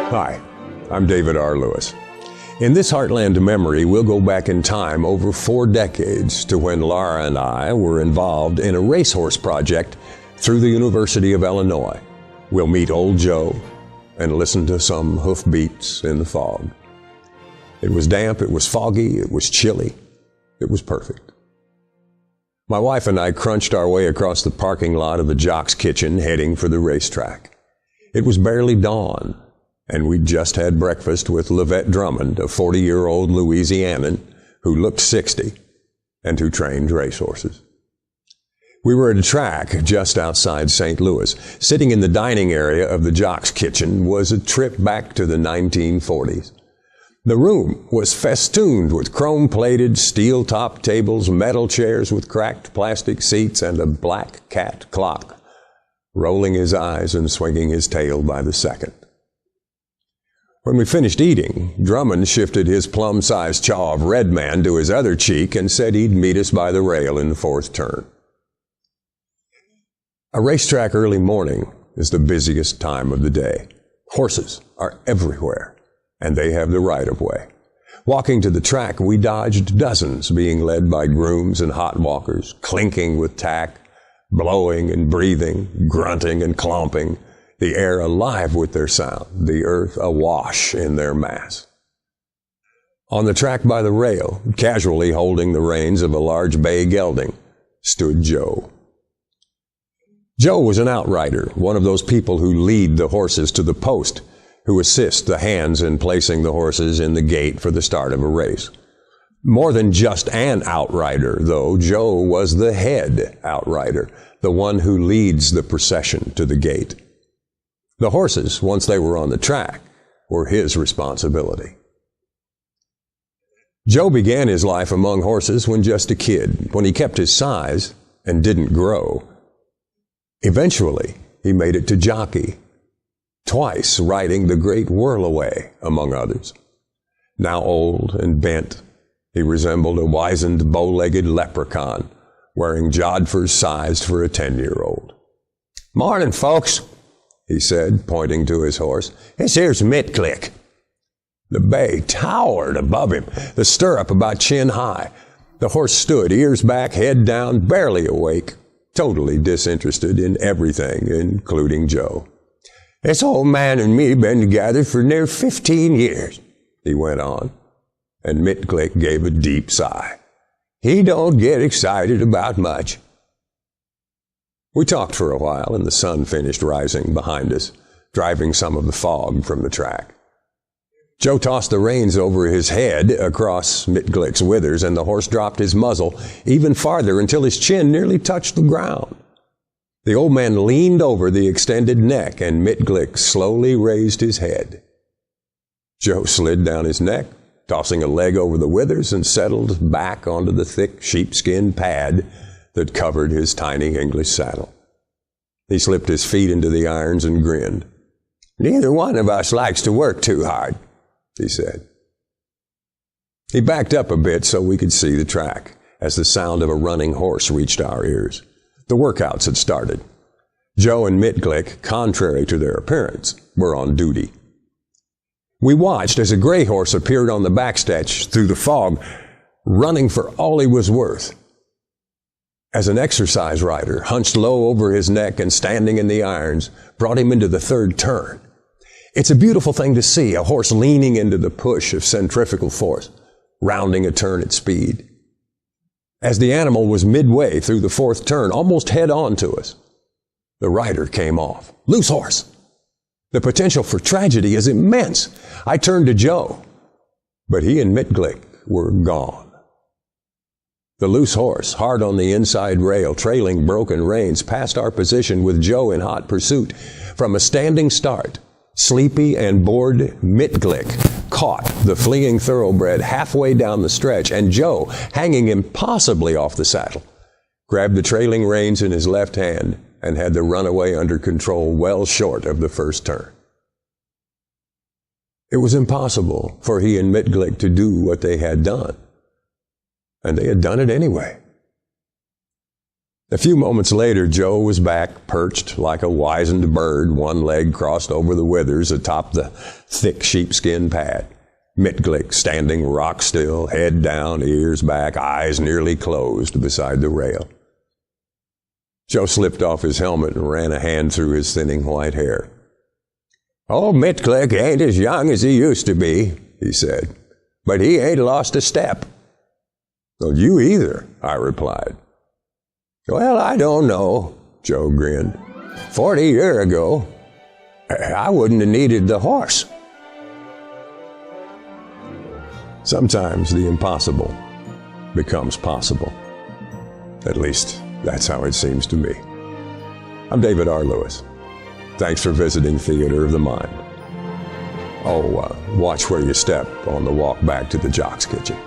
Hi, I'm David R. Lewis. In this Heartland Memory, we'll go back in time over 4 decades to when Laura and I were involved in a racehorse project through the University of Illinois. We'll meet Old Joe and listen to some hoofbeats in the fog. It was damp, it was foggy, it was chilly, it was perfect. My wife and I crunched our way across the parking lot of the Jock's Kitchen heading for the racetrack. It was barely dawn, and we'd just had breakfast with Levette Drummond, a 40-year-old Louisianan who looked 60 and who trained racehorses. We were at a track just outside St. Louis. Sitting in the dining area of the Jock's Kitchen was a trip back to the 1940s. The room was festooned with chrome-plated, steel-topped tables, metal chairs with cracked plastic seats, and a black cat clock, rolling his eyes and swinging his tail by the second. When we finished eating, Drummond shifted his plum-sized chaw of Red Man to his other cheek and said he'd meet us by the rail in the 4th turn. A racetrack early morning is the busiest time of the day. Horses are everywhere, and they have the right-of-way. Walking to the track, we dodged dozens being led by grooms and hot walkers, clinking with tack, blowing and breathing, grunting and clomping, the air alive with their sound, the earth awash in their mass. On the track by the rail, casually holding the reins of a large bay gelding, stood Joe. Joe was an outrider, one of those people who lead the horses to the post, who assist the hands in placing the horses in the gate for the start of a race. More than just an outrider, though, Joe was the head outrider, the one who leads the procession to the gate. The horses, once they were on the track, were his responsibility. Joe began his life among horses when just a kid, when he kept his size and didn't grow. Eventually, he made it to jockey, twice riding the great Whirlaway, among others. Now old and bent, he resembled a wizened, bow-legged leprechaun, wearing jodhpurs sized for a 10-year-old. "Morning, folks," he said, pointing to his horse. "This here's Mitglick." The bay towered above him, the stirrup about chin high. The horse stood, ears back, head down, barely awake, totally disinterested in everything, including Joe. "This old man and me been together for near 15 years, he went on, and Mitglick gave a deep sigh. "He don't get excited about much." We talked for a while, and the sun finished rising behind us, driving some of the fog from the track. Joe tossed the reins over his head across Mitglick's withers, and the horse dropped his muzzle even farther until his chin nearly touched the ground. The old man leaned over the extended neck, and Mitglick slowly raised his head. Joe slid down his neck, tossing a leg over the withers, and settled back onto the thick sheepskin pad that covered his tiny English saddle. He slipped his feet into the irons and grinned. "Neither one of us likes to work too hard," he said. He backed up a bit so we could see the track as the sound of a running horse reached our ears. The workouts had started. Joe and Mitglick, contrary to their appearance, were on duty. We watched as a gray horse appeared on the backstretch through the fog, running for all he was worth. As an exercise rider, hunched low over his neck and standing in the irons, brought him into the 3rd turn. It's a beautiful thing to see, a horse leaning into the push of centrifugal force, rounding a turn at speed. As the animal was midway through the 4th turn, almost head on to us, the rider came off. "Loose horse!" The potential for tragedy is immense. I turned to Joe, but he and Mitglick were gone. The loose horse, hard on the inside rail, trailing broken reins, passed our position with Joe in hot pursuit. From a standing start, sleepy and bored Mitglick caught the fleeing thoroughbred halfway down the stretch, and Joe, hanging impossibly off the saddle, grabbed the trailing reins in his left hand and had the runaway under control well short of the 1st turn. It was impossible for he and Mitglick to do what they had done, and they had done it anyway. A few moments later, Joe was back, perched like a wizened bird, one leg crossed over the withers atop the thick sheepskin pad. Mitglick standing rock still, head down, ears back, eyes nearly closed beside the rail. Joe slipped off his helmet and ran a hand through his thinning white hair. "Old Mitglick ain't as young as he used to be," he said, "but he ain't lost a step." "Well, you either," I replied. "Well, I don't know," Joe grinned. 40 years ago, I wouldn't have needed the horse." Sometimes the impossible becomes possible. At least, that's how it seems to me. I'm David R. Lewis. Thanks for visiting Theater of the Mind. Oh, watch where you step on the walk back to the Jock's Kitchen.